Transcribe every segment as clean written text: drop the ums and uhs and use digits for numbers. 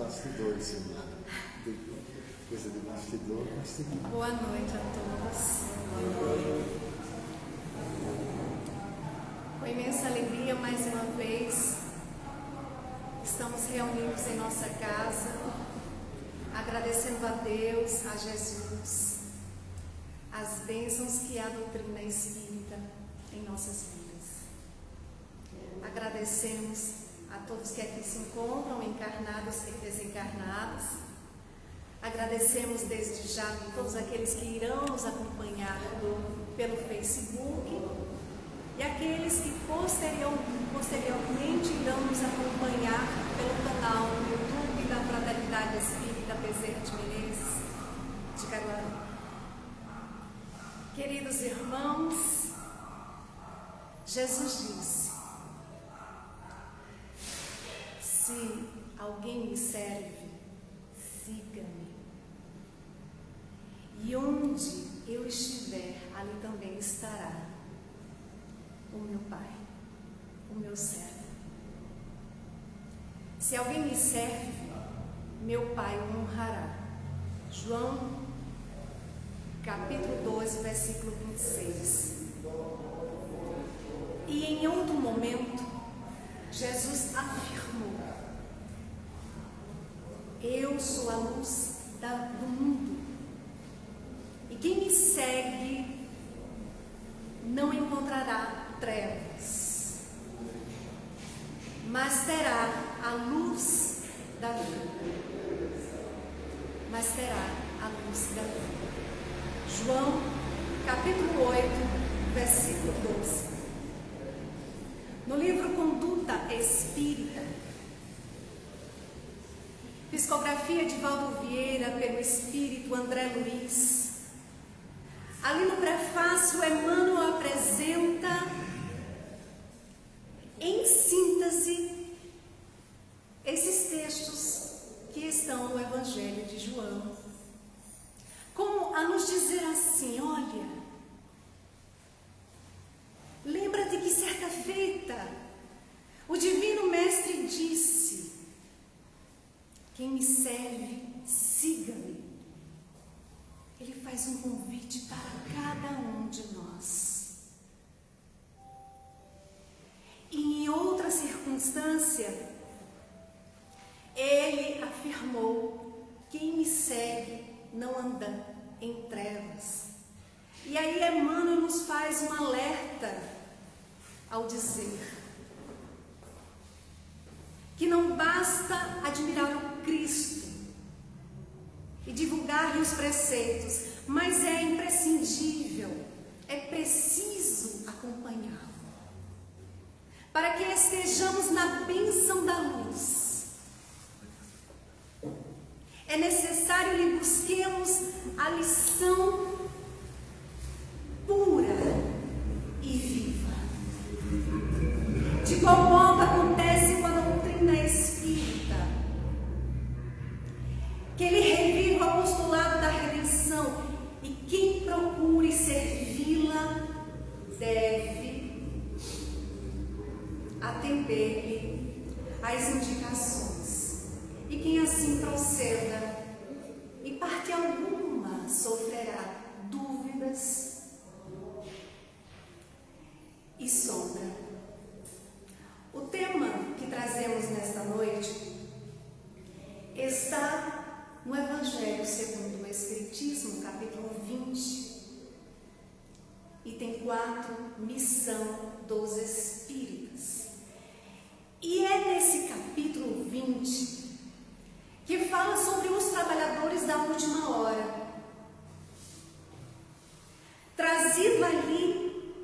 bastidores, coisa do bastidor. Boa noite a todos. Com imensa alegria, mais uma vez, estamos reunidos em nossa casa, agradecendo a Deus, a Jesus, as bênçãos que a doutrina espírita em nossas vidas. Agradecemos a todos que aqui se encontram, encarnados e desencarnados. Agradecemos desde já a todos aqueles que irão nos acompanhar pelo Facebook e aqueles que posteriormente irão nos acompanhar pelo canal no YouTube da Fraternidade Espírita Bezerra de Menezes de Caruaru. Queridos irmãos, Jesus disse: se alguém me serve, siga-me. E onde eu estiver, ali também estará o meu Pai, o meu servo. Se alguém me serve, meu Pai o honrará. João, capítulo 12, versículo 26. E em outro momento, Jesus afirmou: eu sou a luz do mundo, e quem me segue não encontrará trevas, mas terá a luz da vida. Mas terá a luz da vida. João, capítulo 8, versículo 12. No livro Conduta Espírita, psicografia de Valdo Vieira pelo espírito André Luiz, ali no prefácio, Emmanuel apresenta, em síntese, esses textos que estão no Evangelho de João, como a nos dizer assim: olha, lembra-te que certa feita o Divino Mestre disse: quem me serve, siga-me. Ele faz um convite para cada um de nós. E em outra circunstância, ele afirmou: quem me segue não anda em trevas. E aí Emmanuel nos faz um alerta ao dizer que não basta admirar o Cristo e divulgar-lhe os preceitos, mas é imprescindível, é preciso acompanhá-lo, para que estejamos na bênção da luz. É necessário lhe busquemos a lição pura e viva. De qual modo acontece com a doutrina espírita? Que ele reviva o postulado da redenção, e quem procure servi-la deve atender-lhe às indicações. E quem assim proceda, e parte alguma sofrerá dúvidas e sombra. O tema que trazemos nesta noite está no Evangelho segundo o Espiritismo, capítulo 20, item 4, missão dos espíritas. E é nesse capítulo 20 que fala sobre os trabalhadores da última hora, trazido ali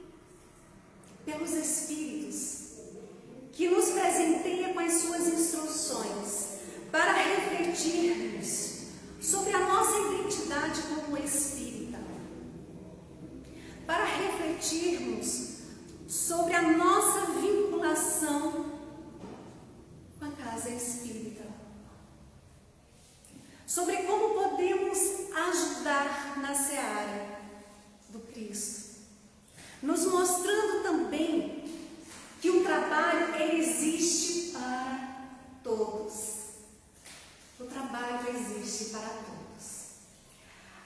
pelos Espíritos, que nos presenteia com as suas instruções para refletirmos sobre a nossa identidade como espírita, para refletirmos sobre a nossa vinculação com a casa espírita, sobre como podemos ajudar na seara do Cristo, nos mostrando também que o trabalho existe para todos.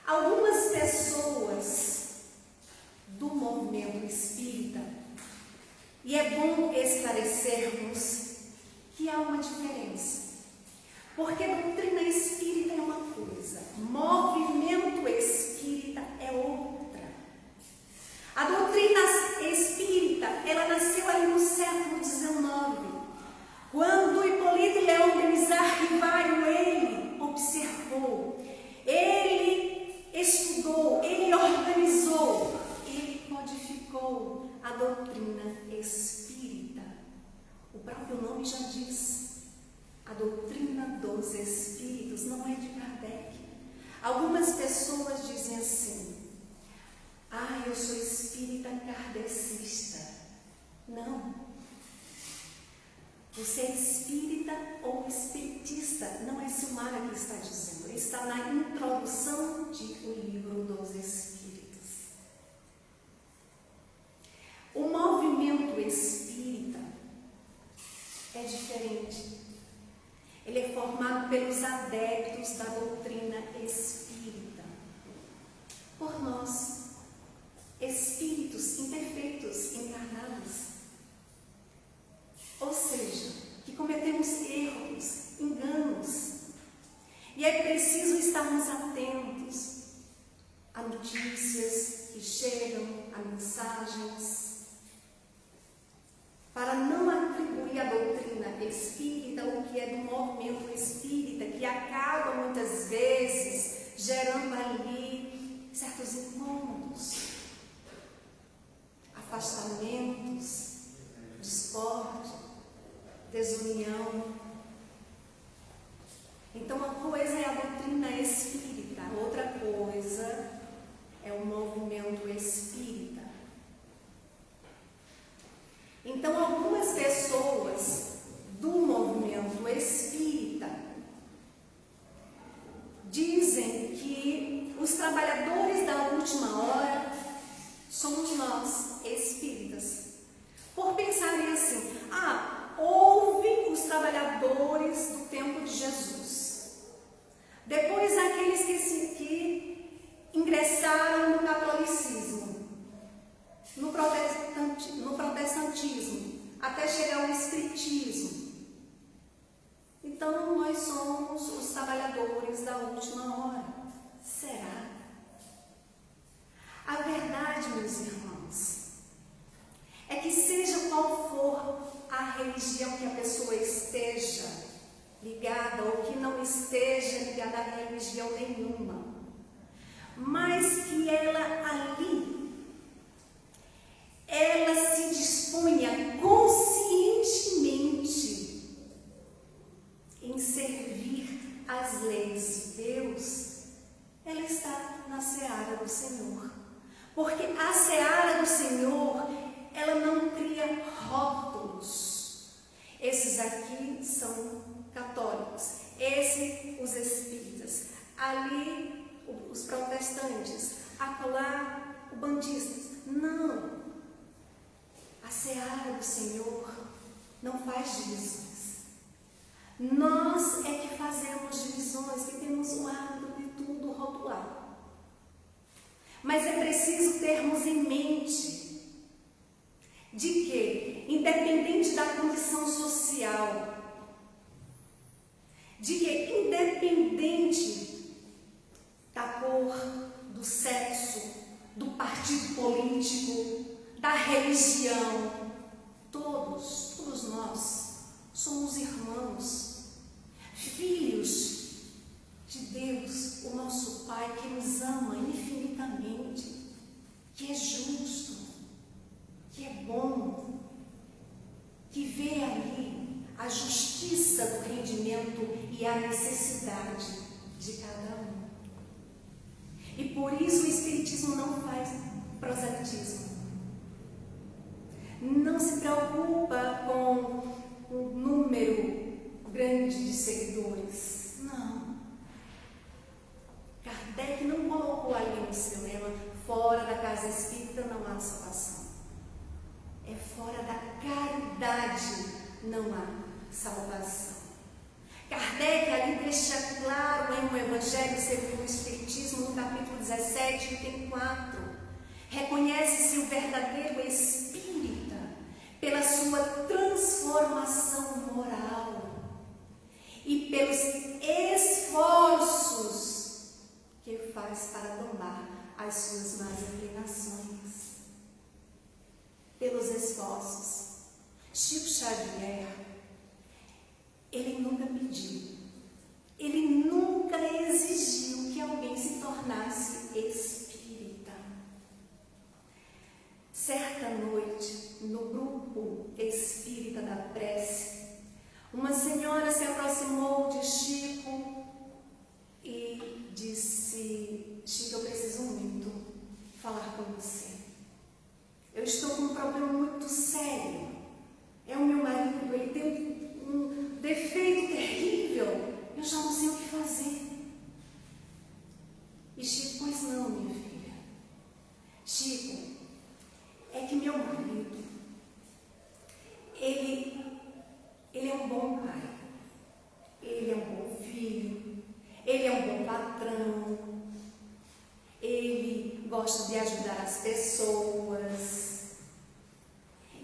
Algumas pessoas do movimento espírita, e é bom esclarecermos que há uma diferença, porque a doutrina espírita é uma coisa, movimento espírita é outra. A doutrina espírita, ela nasceu ali no século XIX, quando Hipólito Leão Denis Rivaio, ele observou, ele estudou, ele organizou, ele codificou a doutrina espírita. O próprio nome já diz, a doutrina dos espíritos, não é de Kardec. Algumas pessoas dizem assim: ah, eu sou espírita kardecista. Não. Você é espírita ou espiritista? Não é Silmara que está dizendo. Está na introdução do Livro dos Espíritos. O movimento espírita é diferente. Ele é formado pelos adeptos da doutrina espírita. Por nós, espíritos imperfeitos, encarnados. Ou seja, que cometemos erros, enganos. E é preciso estarmos atentos a notícias que chegam, a mensagens, para não atribuir à doutrina espírita o que é do movimento espírita, que acaba muitas vezes gerando ali certos incômodos, afastamentos, discórdia, desunião. Então, uma coisa é a doutrina espírita, outra coisa é o movimento espírita. Então, algumas pessoas do movimento espírita dizem que os trabalhadores da última hora somos nós, espíritas. Por pensarem assim: houve os trabalhadores do tempo de Jesus, depois aqueles que ingressaram no catolicismo, no protestantismo, até chegar ao espiritismo. Então nós somos os trabalhadores da última hora. Será? A verdade, meus irmãos, é que seja qual for a religião que a pessoa esteja ligada ou que não esteja ligada a religião nenhuma, mas que ela ali, ela se disponha conscientemente em servir as leis de Deus, ela está na seara do Senhor. Porque a seara do Senhor, ela não cria rótulos. Esses aqui são católicos, esses os espíritas, ali os protestantes, acolá os bandistas. Não. A seara do Senhor não faz divisões. Nós é que fazemos divisões, que temos o hábito de tudo rotular. Mas é preciso termos em mente de que, independente da condição social, de que independente da cor, do sexo, do partido político, da religião, todos nós somos irmãos, filhos de Deus, o nosso Pai, que nos ama infinitamente, que é justo, que é bom, que vê ali a justiça do rendimento e a necessidade de cada um. E por isso o Espiritismo não faz proselitismo. Não se preocupa com um número grande de seguidores. Não. Kardec não colocou ali no seu lema: fora da casa espírita não há salvação. É fora da caridade não há salvação. Kardec ali deixa claro em o Evangelho segundo o Espiritismo, no capítulo 17, item 4. Reconhece-se o verdadeiro espírita pela sua transformação moral e pelos esforços que faz para domar as suas más inclinações. Pelos esforços. Chico Xavier, ele nunca pediu, ele nunca exigiu que alguém se tornasse espírita. Certa noite, no grupo espírita da prece, uma senhora se aproximou de Chico e disse: Chico, eu preciso muito falar com você. Eu estou com um problema muito sério. É o meu marido, ele tem um defeito terrível. Eu já não sei o que fazer. E Chico, pois não, minha filha. Chico, é que meu marido, ele é um bom pai. Ele é um bom filho. Ele é um bom patrão. Ele gosta de ajudar as pessoas.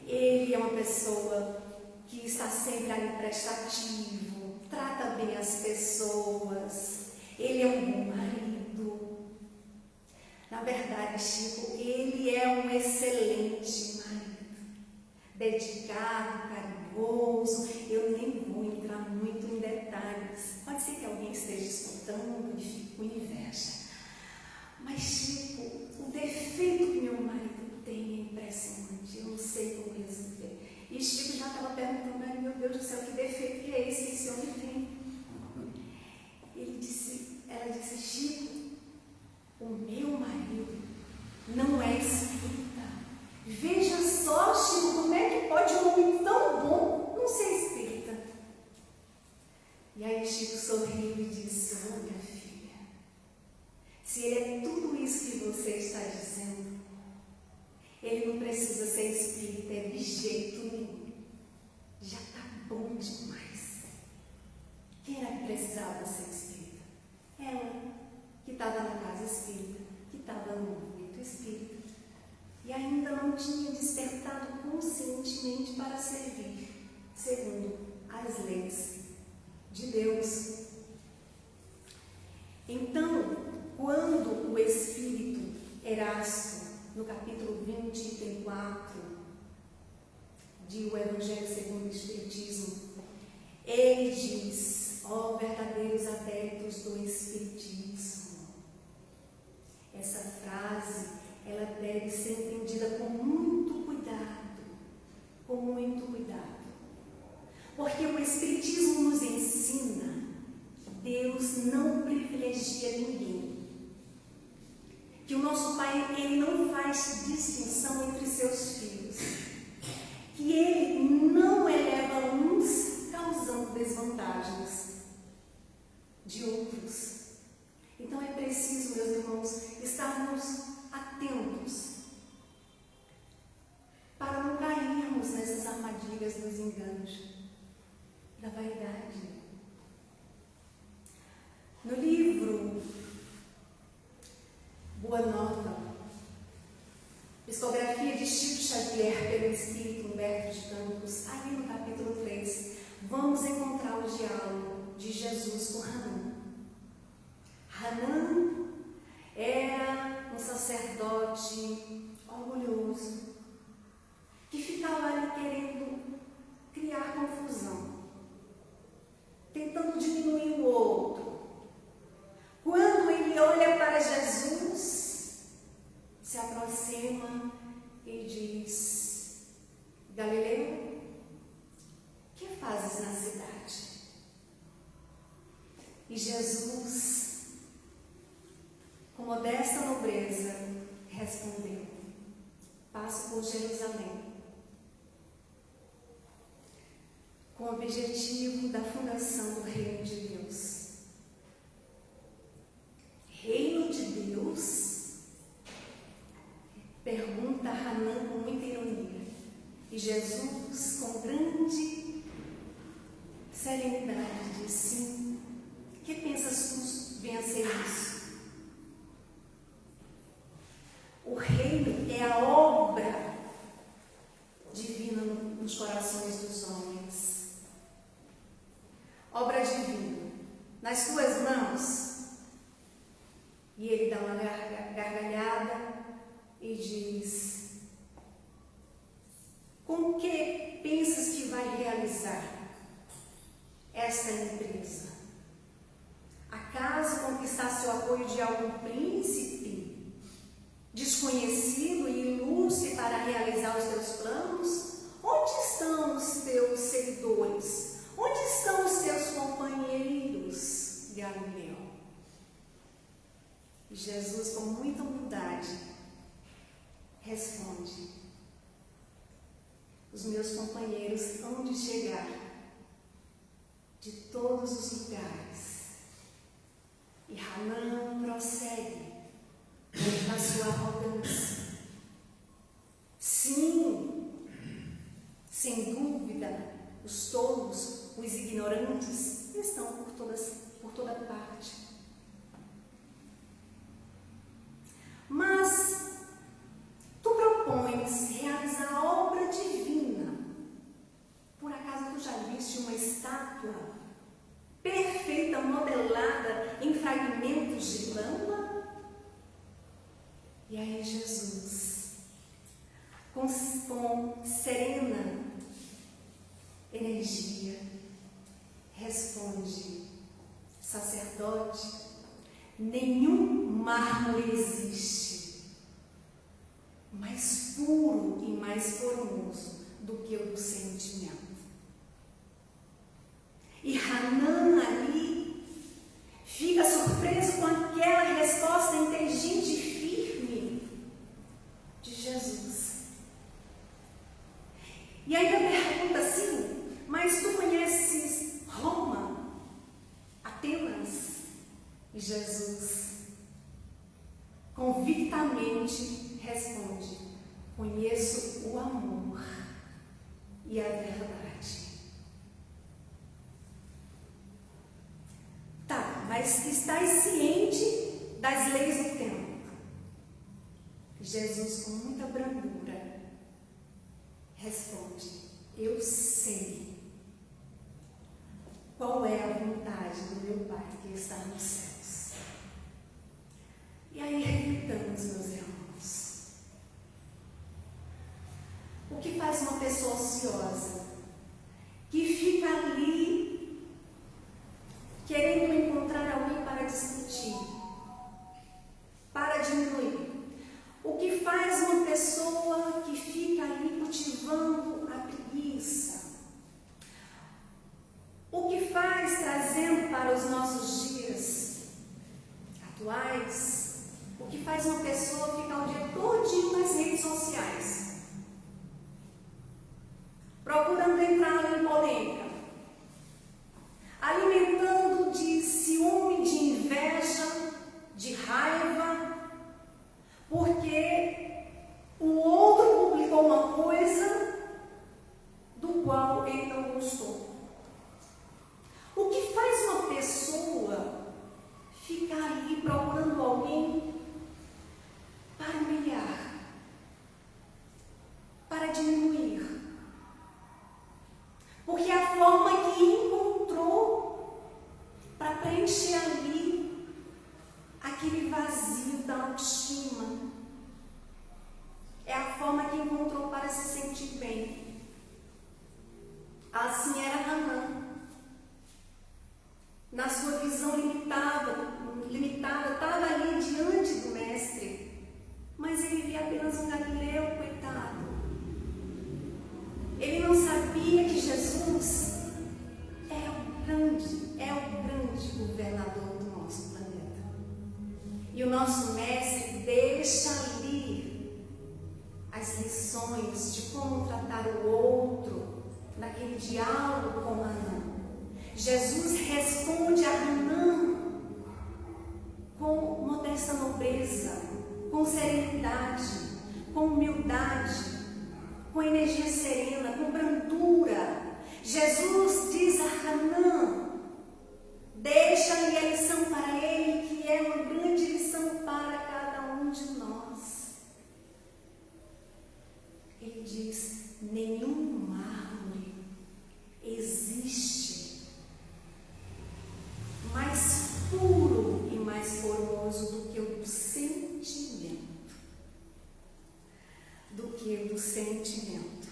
Ele é uma pessoa que está sempre ali prestativo, trata bem as pessoas. Ele é um bom marido. Na verdade, Chico, ele é um excelente marido, dedicado, carinhoso. Eu nem vou entrar muito em detalhes. Pode ser que alguém esteja escutando e fique com inveja. Mas, Chico, o defeito que meu marido tem é impressionante. Eu não sei como resolver. E Chico já estava perguntando: ai, meu Deus do céu, que defeito que é esse que esse homem tem? Ela disse: Chico, o meu marido não é espírita. Veja só, Chico, como é que pode um homem tão bom não ser espírita? E aí Chico sorriu e disse: oh, minha filha, se ele é tudo isso que você está dizendo, ele não precisa ser espírita de jeito nenhum. Já está bom demais. Quem era que precisava ser espírita? Ela, que estava na casa espírita, que estava no movimento espírita, e ainda não tinha despertado conscientemente para servir, segundo as leis de Deus. Então, quando o Espírito Erasto, no capítulo 20, item 4, de O Evangelho segundo o Espiritismo, ele diz: ó verdadeiros adeptos do Espiritismo. Essa frase, ela deve ser entendida com muito cuidado, porque o Espiritismo nos ensina que Deus não privilegia ninguém, que o nosso Pai, ele não faz distinção entre seus filhos, que ele não eleva uns causando desvantagens de outros. Então é preciso, meus irmãos, estarmos atentos para não cairmos nessas armadilhas dos enganos da vaidade. No livro Boa Nova, Psicografia de Chico Xavier pelo Espírito Humberto de Campos, ali no capítulo 3, vamos encontrar o diálogo de Jesus com Hanan. Hanan era um sacerdote orgulhoso, que ficava ali querendo criar confusão, tentando diminuir o outro. Quando ele olha para Jesus, se aproxima e diz: Galileu, que fazes na cidade? E Jesus, com modesta nobreza, respondeu: passo por Jerusalém, com o objetivo da fundação do Reino de Deus. Reino de Deus? Pergunta Hanan com muita ironia. E Jesus, com grande serenidade, diz: sim, vê a obra divina nos corações dos homens. Obra divina nas tuas mãos. E ele dá uma gargalhada e diz: com que pensas que vai realizar esta empresa? Acaso conquistaste o apoio de algum príncipe desconhecido e ilustre para realizar os teus planos? Onde estão os teus seguidores? Onde estão os teus companheiros, Galileu? E Jesus, com muita humildade, responde: os meus companheiros hão de chegar de todos os lugares. E Hanan prossegue na sua arrogância. Sim, sem dúvida, os tolos, os ignorantes estão por toda parte. Mas tu propões realizar a obra divina. Por acaso tu já viste uma estátua perfeita, modelada em fragmentos de lama? E aí Jesus, com serena energia, responde: sacerdote, nenhum mármore existe mais puro e mais formoso do que o do sentimento. E Hanan ali fica surpreso com aquela resposta inteligente e firme de Jesus. E ainda pergunta assim: mas tu conheces Roma, Atenas? E Jesus convictamente responde: conheço o amor e a verdade. Tá, mas estás ciente das leis do tempo? Jesus, com muita brandura, responde: eu sei qual é a vontade do meu Pai que está nos céus. E aí reflitamos, meus irmãos. O que faz uma pessoa ociosa que fica ali querendo encontrar alguém para discutir, para diminuir? O que faz uma pessoa que fica ali cultivando a preguiça? O que faz, trazendo para os nossos dias atuais, o que faz uma pessoa ficar o dia todo nas redes sociais, procurando entrar em polêmica, alimentando de ciúme, de inveja, de raiva, porque o outro publicou uma coisa do qual ele não gostou? O que faz uma pessoa ficar ali procurando alguém para humilhar, para diminuir? Porque é a forma que encontrou para preencher ali aquele vazio da autoestima. É a forma que encontrou para se sentir bem. Assim era Hanan. Na sua visão limitada, estava ali diante do mestre, mas ele via apenas um Galileu, coitado. Ele não sabia que Jesus é o grande governador do nosso planeta. E o nosso mestre deixa ali as lições de como tratar o outro, naquele diálogo com Hanan. Jesus responde a Hanan com modesta nobreza, com serenidade, com humildade, com energia serena, com brandura. Jesus diz a Hanan, deixa ali a lição para ele, que é uma grande lição para cada um de nós. mais formoso do que o do sentimento. Do que o do sentimento.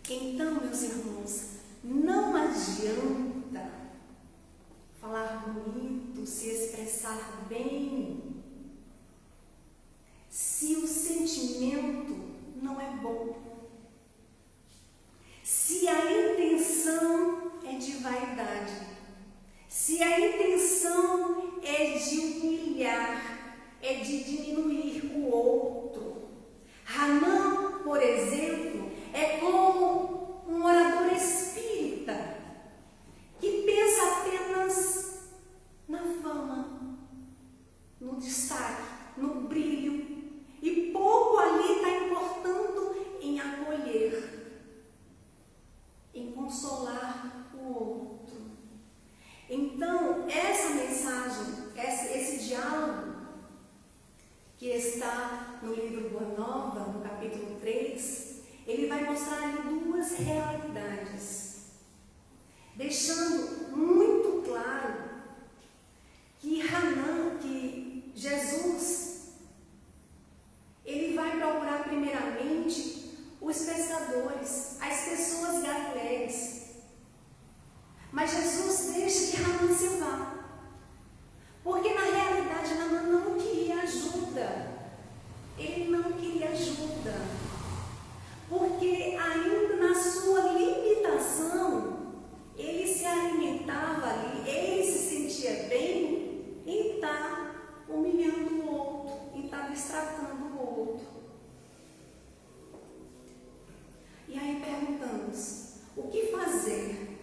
Então, meus irmãos, não adianta falar bonito, se expressar bem, se o sentimento não é bom. Se a intenção é de vaidade, se a intenção é de humilhar, é de diminuir o outro. Hanan, por exemplo, é como um orador espírita que pensa apenas na fama, no destaque, no brilho, e pouco ali está importando em acolher, em consolar o outro. Então, essa mensagem, esse diálogo que está no livro Boa Nova, no capítulo 3, ele vai mostrar ali duas realidades, deixando muito claro que que Jesus, ele vai procurar primeiramente os pescadores, as pessoas galileias. Mas Jesus deixa que Hanan se vá, porque na realidade Hanan não queria ajuda. Ele não queria ajuda, porque ainda na sua limitação, ele se alimentava ali, ele se sentia bem em estar humilhando o outro, em estar destratando o outro. E aí perguntamos, o que fazer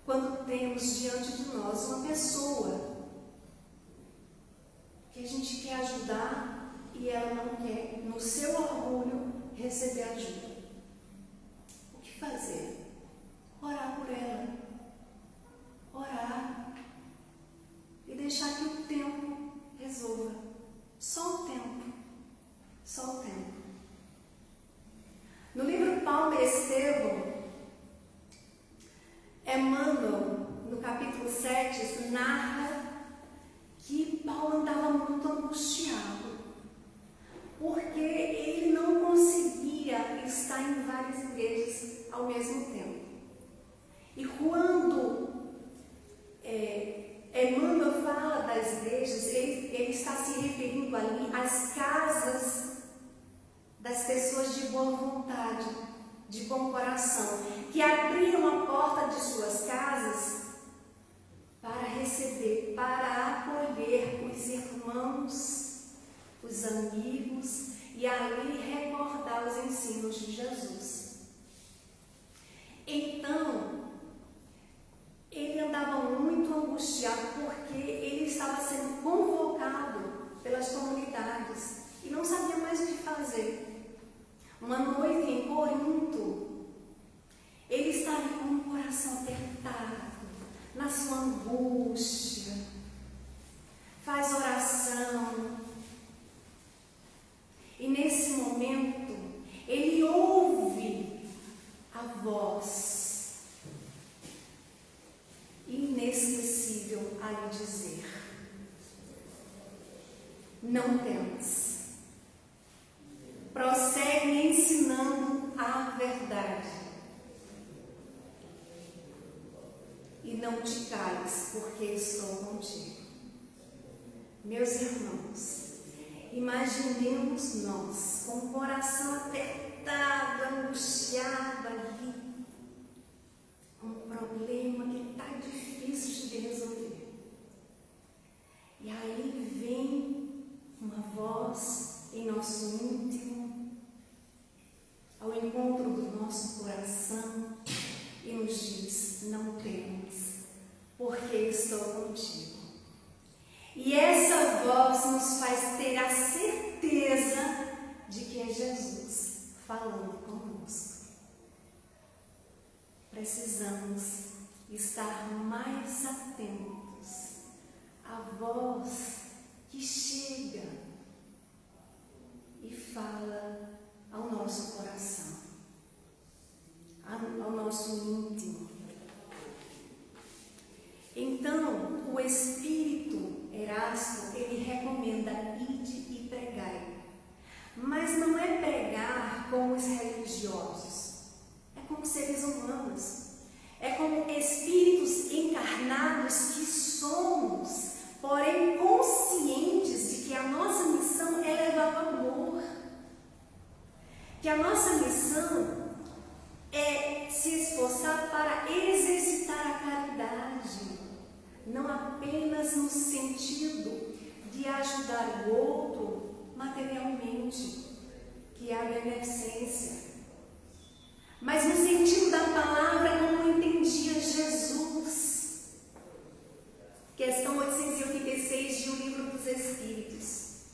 quando temos diante de nós uma pessoa que a gente quer ajudar e ela não quer, no seu orgulho, receber ajuda? O que fazer? Orar por ela. Orar. E deixar que o tempo resolva. Só o tempo. Só o tempo. No livro Paulo e Estevão, Emmanuel, no capítulo 7, narra que Paulo andava muito angustiado, porque ele não conseguia estar em várias igrejas ao mesmo tempo. E quando Emmanuel fala das igrejas, ele está se referindo ali às casas das pessoas de boa vontade, de bom coração, que abriam a porta de suas casas para receber, para acolher os irmãos, os amigos, e ali recordar os ensinos de Jesus. Então, ele andava muito angustiado porque ele estava sendo convocado pelas comunidades e não sabia mais o que fazer. Uma noite em Corinto, ele estava com o coração apertado, na sua angústia, faz oração. E nesse momento, ele ouve a voz inesquecível a lhe dizer: não temas. Prossegue ensinando a verdade. E não te cales, porque estou contigo. Meus irmãos, imaginemos nós com o coração apertado, angustiado ali, um problema que está difícil de resolver. E aí vem uma voz em nosso íntimo, ao encontro do nosso coração, e nos diz: não temas, porque estou contigo. E essa voz nos faz ter a certeza de que é Jesus falando conosco. Precisamos estar mais atentos à voz que chega e fala ao nosso coração, ao nosso íntimo. Então, o Espírito Erasto, ele recomenda: ide e pregai. Mas não é pregar como os religiosos, é como seres humanos, é como espíritos encarnados que somos, porém conscientes de que a nossa missão é levar o amor, que a nossa missão é se esforçar para exercitar a caridade, não apenas no sentido de ajudar o outro materialmente, que é a beneficência, mas no sentido da palavra como entendia Jesus. Questão 886 de O Livro dos Espíritos.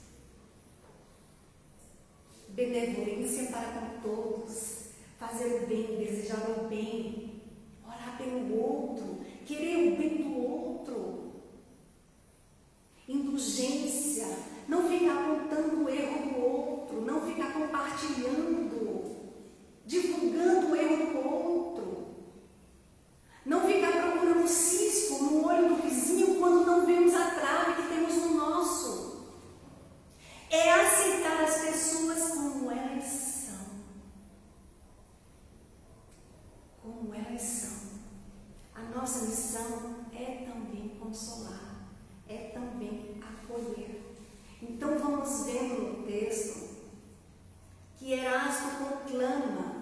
Benevolência para com todos, fazer o bem, desejar o bem, orar pelo outro, querer o bem do outro. Indulgência, não ficar apontando o erro do outro, não ficar compartilhando, divulgando o erro do outro, não ficar procurando cisco no olho do vizinho quando não vemos a trave que temos no nosso. É aceitar as pessoas como elas são. Como elas são. A nossa missão é também consolar, é também acolher. Então vamos vendo no texto que Erasto conclama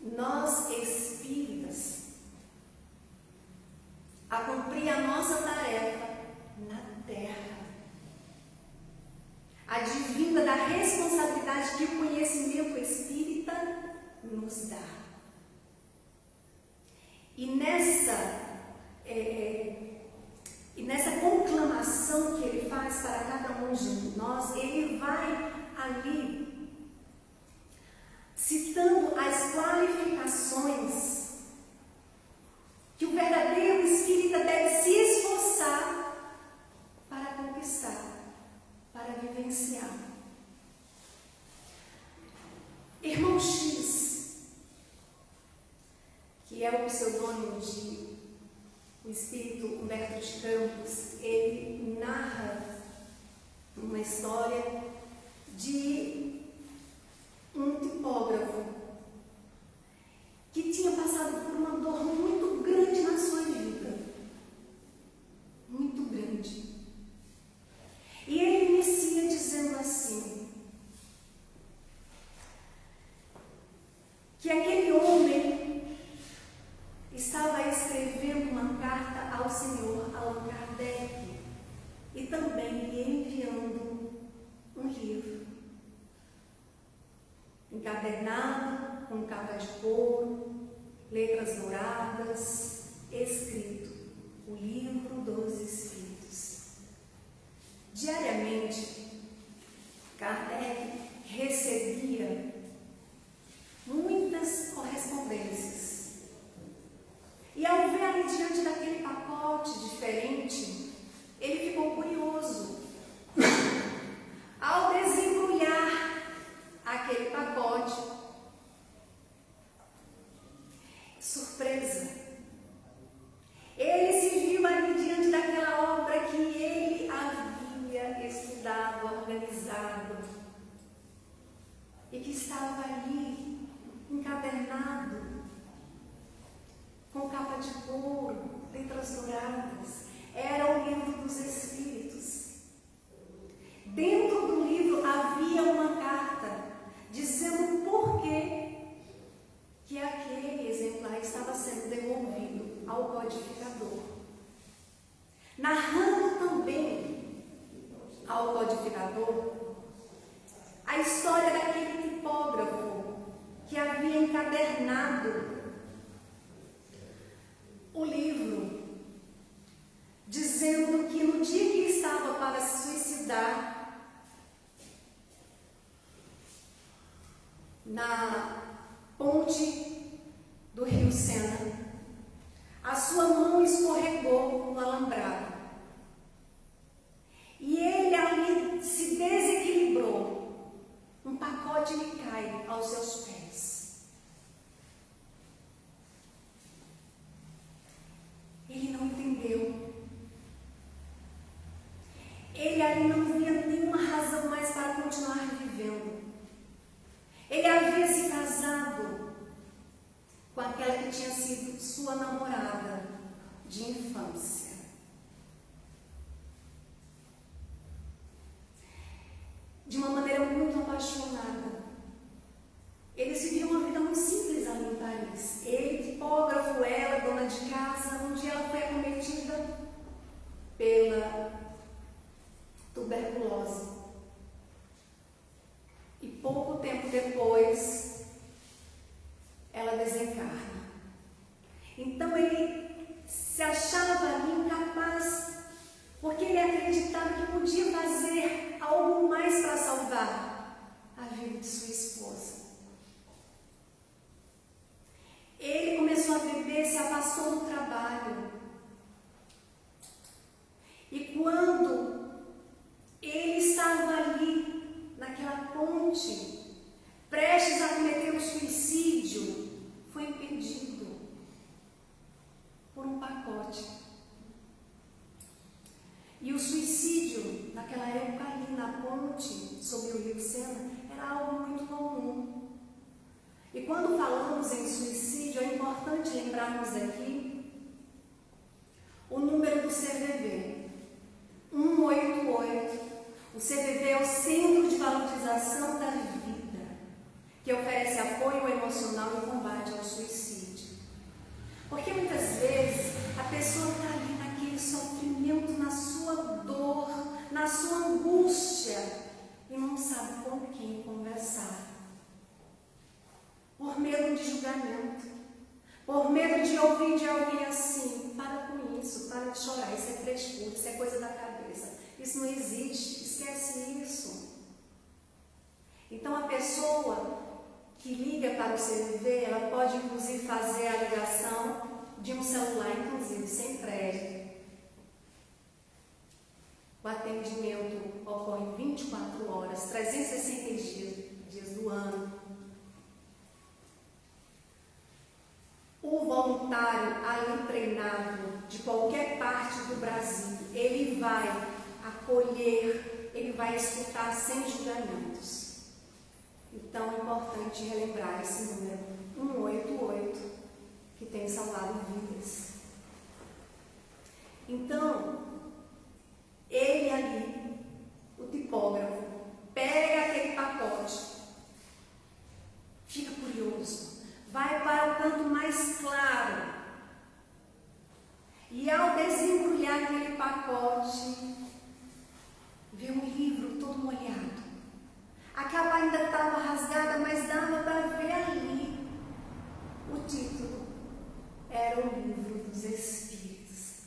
nós espíritas a cumprir a nossa tarefa na terra, advinda da responsabilidade que o conhecimento espírita nos dá. E nessa conclamação que ele faz para cada um de nós, ele vai ali citando as qualificações que o verdadeiro espírita deve se esforçar para conquistar, para vivenciar. Irmão X, que é o pseudônimo de o espírito Humberto de Campos, ele narra uma história de um tipógrafo que tinha passado por uma dor muito grande na sua vida, muito grande. E ele inicia dizendo assim, que aquele homem estava escrevendo uma carta ao senhor Allan Kardec e também lhe enviando um livro encadernado, com capa de couro, letras douradas, escrito: O Livro dos Espíritos. Diariamente, Kardec recebia muitas correspondências. E ao ver ali diante daquele pacote diferente, ele ficou curioso. Ao desembrulhar aquele pacote, surpresa, ele se viu ali diante daquela obra que ele havia estudado, organizado, e que estava ali encadernado, com capa de couro, letras douradas. Era o Livro dos Espíritos. Dentro do livro havia uma carta dizendo por que aquele exemplar estava sendo devolvido ao codificador, narrando também ao codificador a história daquele tipógrafo que havia encadernado o livro, dizendo que no dia que estava para se suicidar, na ponte do rio Sena, a sua mão escorregou no alambrado e ele ali se desequilibrou. Um pacote lhe cai aos seus pés. Ele não entendeu. sua namorada de infância. De uma maneira muito apaixonada. Eles viviam uma vida muito simples ali em Paris. Ele, tipógrafo, ela, dona de casa. Um dia ela foi acometida pela tuberculose. E pouco tempo depois, ela desencarna. Então ele se achava ali incapaz, porque ele acreditava que podia fazer algo mais para salvar a vida de sua esposa. Ele começou a beber, se afastou do trabalho. E quando ele estava ali, naquela ponte, prestes a cometer um suicídio, foi impedido por um pacote. E o suicídio, naquela época ali na ponte, sobre o rio Sena, era algo muito comum. E quando falamos em suicídio, é importante lembrarmos aqui o número do CVV, 188. O CVV é o Centro de Valorização da Vida, que oferece apoio emocional e combate ao suicídio. Porque muitas vezes a pessoa está ali naquele sofrimento, na sua dor, na sua angústia, e não sabe com quem conversar. Por medo de julgamento, por medo de ouvir de alguém assim: para com isso, para de chorar, isso é frescura, isso é coisa da cabeça, isso não existe, esquece isso. Então a pessoa que liga para o CVV, ela pode inclusive fazer a ligação de um celular, inclusive sem crédito. O atendimento ocorre 24 horas, 360 dias do ano. O voluntário ali treinado de qualquer parte do Brasil, ele vai acolher, ele vai escutar sem julgamentos. Então é importante relembrar esse número 188, que tem salvado vidas. Então, ele ali, o tipógrafo, pega aquele pacote, fica curioso, vai para o canto mais claro e ao desembrulhar aquele pacote, vê um livro todo molhado. A capa ainda estava rasgada, mas dava para ver ali. O título era o Livro dos Espíritos.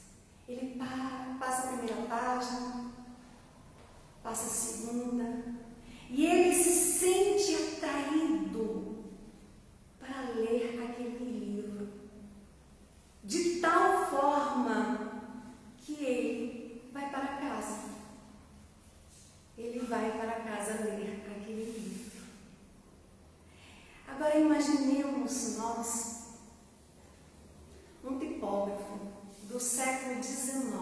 Ele passa a primeira página, passa a segunda, e ele se sente atraído para ler aquele livro, de tal forma que ele vai para casa. Ele vai para casa ler aquele livro. Agora imaginemos nós um tipógrafo do século XIX,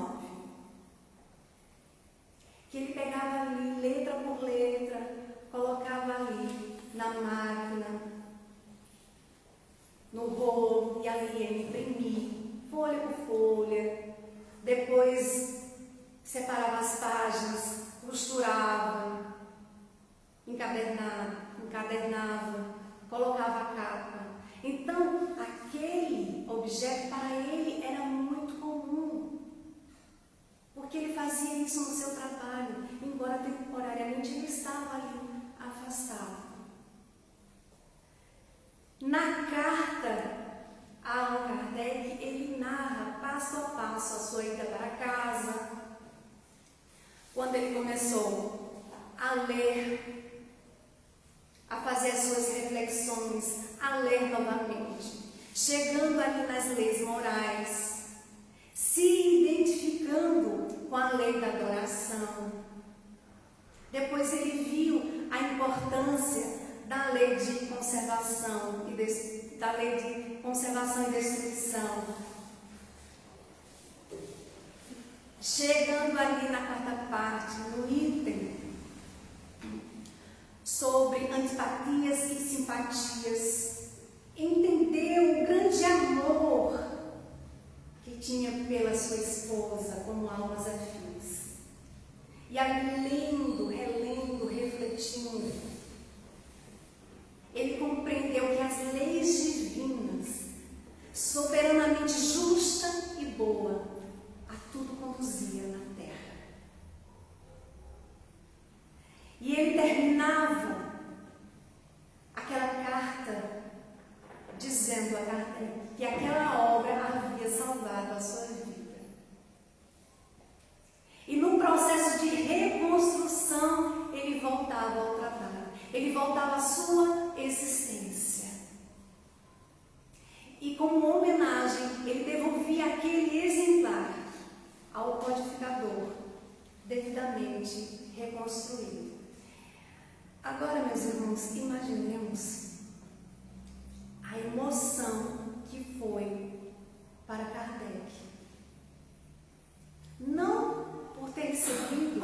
que ele pegava ali letra por letra, colocava ali na máquina, no rolo, e ali ia imprimir, folha por folha, depois separava as páginas, costurava, encadernava, colocava a capa. Então, aquele objeto para ele era muito comum, porque ele fazia isso no seu trabalho, embora temporariamente ele estava ali afastado. Na carta a Allan Kardec, ele narra passo a passo a sua ida para casa, quando ele começou a ler, a fazer as suas reflexões, a ler novamente, chegando ali nas leis morais, se identificando com a lei da adoração. Depois ele viu a importância da lei de conservação e destruição. Chegando ali na quarta parte, no item sobre antipatias e simpatias, entendeu o grande amor tinha pela sua esposa como almas afins. E ali, lendo, relendo, refletindo, ele compreendeu que as leis divinas, soberanamente justa e boa, a tudo conduzia na terra. E ele terminava aquela carta dizendo a Kardec que aquela obra havia salvado a sua vida. E no processo de reconstrução, ele voltava ao trabalho, ele voltava à sua existência. E como homenagem, ele devolvia aquele exemplar ao codificador, devidamente reconstruído. Agora, meus irmãos, imaginemos a emoção que foi para Kardec. Não por ter recebido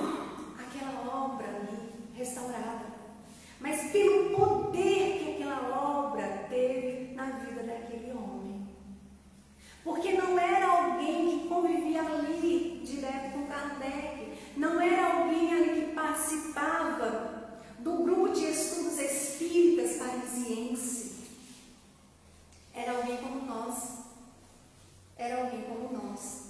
aquela obra ali restaurada, mas pelo poder que aquela obra teve na vida daquele homem. Porque não era alguém que convivia ali direto com Kardec, não era alguém ali que participava do grupo de estudos espíritas parisiense. Era alguém como nós. Era alguém como nós.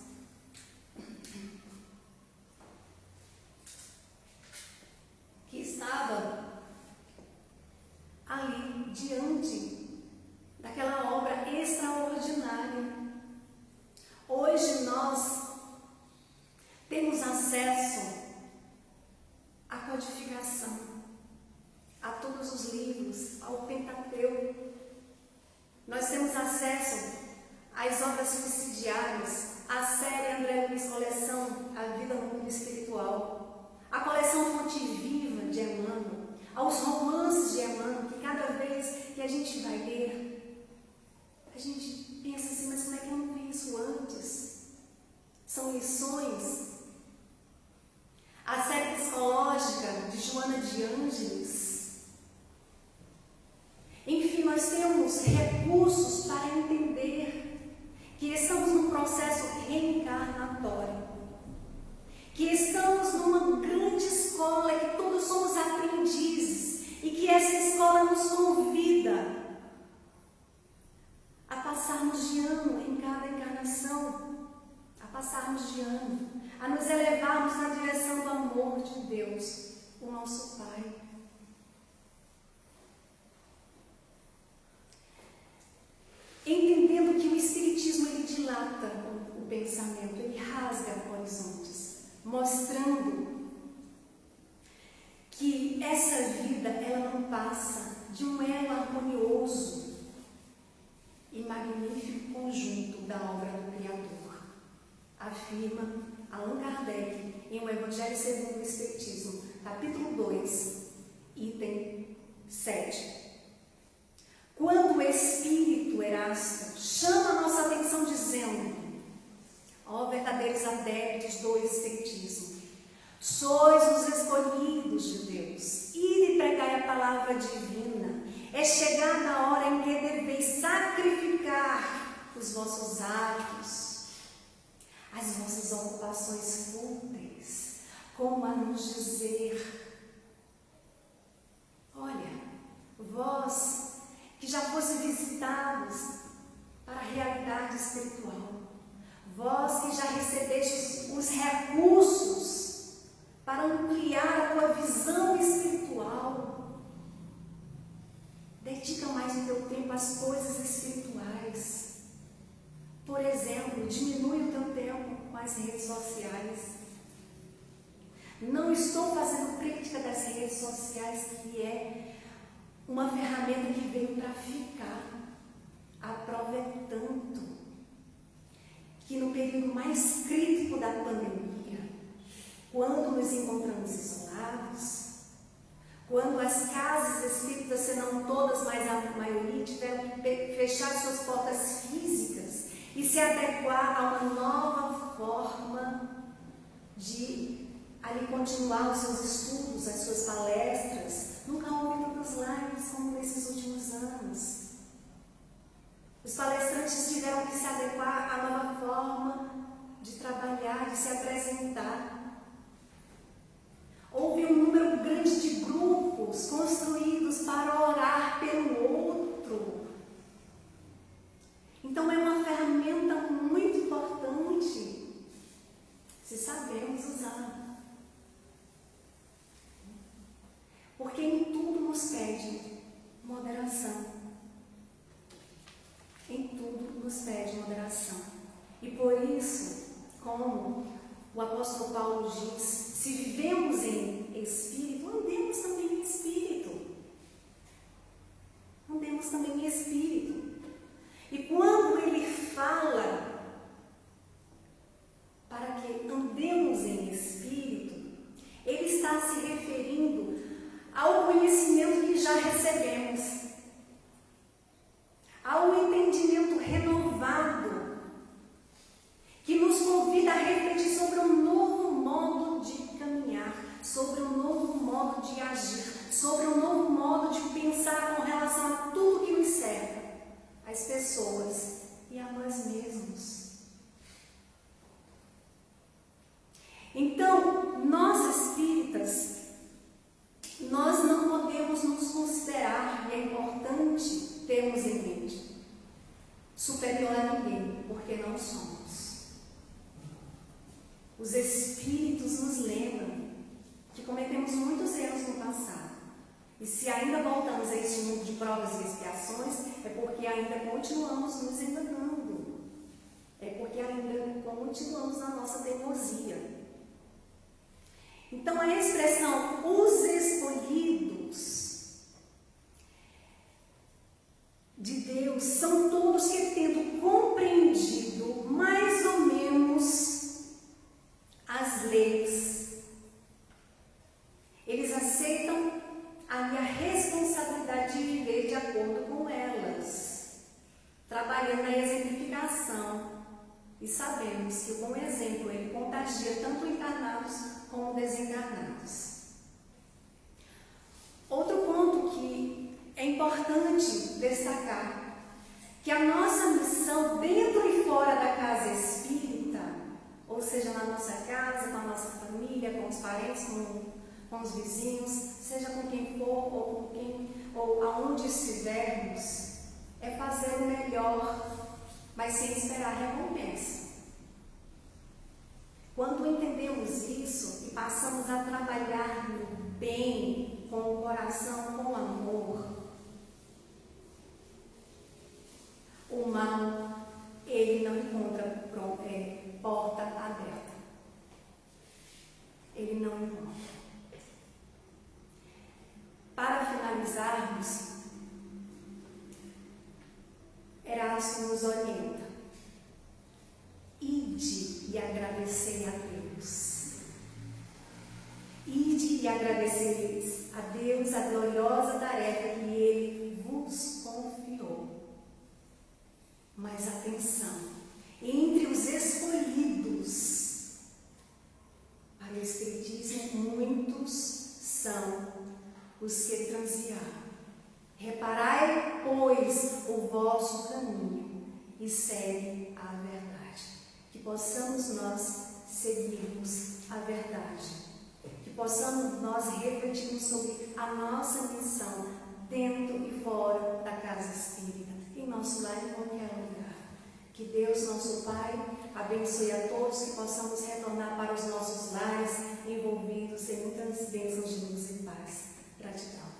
Que estava ali diante daquela obra extraordinária. Hoje nós temos acesso à codificação, a todos os livros, ao Pentateuco. Nós temos acesso às obras subsidiárias, à série André Luiz Coleção A Vida no Mundo Espiritual, a coleção Fonte Viva de Emmanuel, aos romances de Emmanuel, que cada vez que a gente vai ler, a gente pensa assim, mas como é que eu não vi isso antes? São lições. A série psicológica de Joana de Ângeles. Enfim, nós temos recursos para entender que estamos num processo reencarnatório, que estamos numa grande escola, que todos somos aprendizes e que essa escola nos convida a passarmos de ano em cada encarnação, a passarmos de ano, a nos elevarmos na direção do amor de Deus, o nosso Pai. Entendendo que o Espiritismo ele dilata o pensamento, ele rasga horizontes, mostrando que essa vida ela não passa de um elo harmonioso e magnífico conjunto da obra do Criador, afirma Allan Kardec em O Evangelho segundo o Espiritismo, capítulo 2, item 7. Quando o Espírito Erasto chama a nossa atenção dizendo: ó verdadeiros adeptos do Espiritismo, sois os escolhidos de Deus, ide e pregai a palavra divina, é chegada a hora em que deveis sacrificar os vossos atos, as vossas ocupações fúteis, como a nos dizer: olha, vós que já fossem visitados para a realidade espiritual, vós que já recebestes os recursos para ampliar a tua visão espiritual, dedica mais o teu tempo às coisas espirituais. Por exemplo, diminui o teu tempo com as redes sociais. Não estou fazendo crítica das redes sociais, que é uma ferramenta que veio para ficar. A prova é tanto que no período mais crítico da pandemia, quando nos encontramos isolados, quando as casas espíritas, se não todas, mas a maioria, tiveram que fechar suas portas físicas e se adequar a uma nova forma de ali continuar os seus estudos, as suas palestras. Nunca houve tantas lives como nesses últimos anos. Os palestrantes tiveram que se adequar à nova forma de trabalhar, de se apresentar. Houve um número grande de grupos construídos para orar pelo outro. Então é uma ferramenta muito importante se sabemos usar. Porque em tudo nos pede moderação. Em tudo nos pede moderação. E por isso, como o apóstolo Paulo diz, se vivemos em espírito, andemos também em espírito. Andemos também em espírito. E quando ele fala para que andemos em espírito, ele está se referindo ao conhecimento que já recebemos, ao entendimento renovado, que nos convida a refletir sobre um novo modo de caminhar, sobre um novo modo de agir, sobre um novo modo de pensar com relação a tudo que nos cerca, as pessoas e a nós mesmos. Então, nós espíritas, nós não podemos nos considerar, e é importante termos em mente, superior a ninguém, porque não somos. Os espíritos nos lembram que cometemos muitos erros no passado. E se ainda voltamos a este mundo de provas e expiações, é porque ainda continuamos nos enganando. É porque ainda continuamos na nossa teimosia. Então a expressão os escolhidos de Deus são todos que, tendo compreendido mais ou menos as leis, eles aceitam a minha responsabilidade de viver de acordo com elas, trabalhando na exemplificação. E sabemos que o bom exemplo ele contagia tanto encarnados como desencarnados. Outro ponto que é importante destacar, que a nossa missão dentro e fora da casa espírita, ou seja, na nossa casa, com a nossa família, com os parentes, com os vizinhos, seja com quem for ou aonde estivermos, é fazer o melhor, mas sem esperar recompensa. Quando entendemos isso e passamos a trabalhar no bem, com o coração, com amor, o mal, ele não encontra porta aberta. Ele não encontra. Para finalizarmos, Erasto nos orienta: ide e agradecei a Deus. Ide e agradeceis a Deus a gloriosa tarefa que Ele vos confiou. Mas atenção, entre os escolhidos, para o Espiritismo, muitos são os que transiaram. Reparai, pois, o vosso caminho e segue a verdade. Que possamos nós seguirmos a verdade. Que possamos nós refletirmos sobre a nossa missão dentro e fora da casa espírita, em nosso lar e em qualquer lugar. Que Deus, nosso Pai, abençoe a todos, que possamos retornar para os nossos lares envolvidos em muitas bênçãos de luz e paz. Gratidão.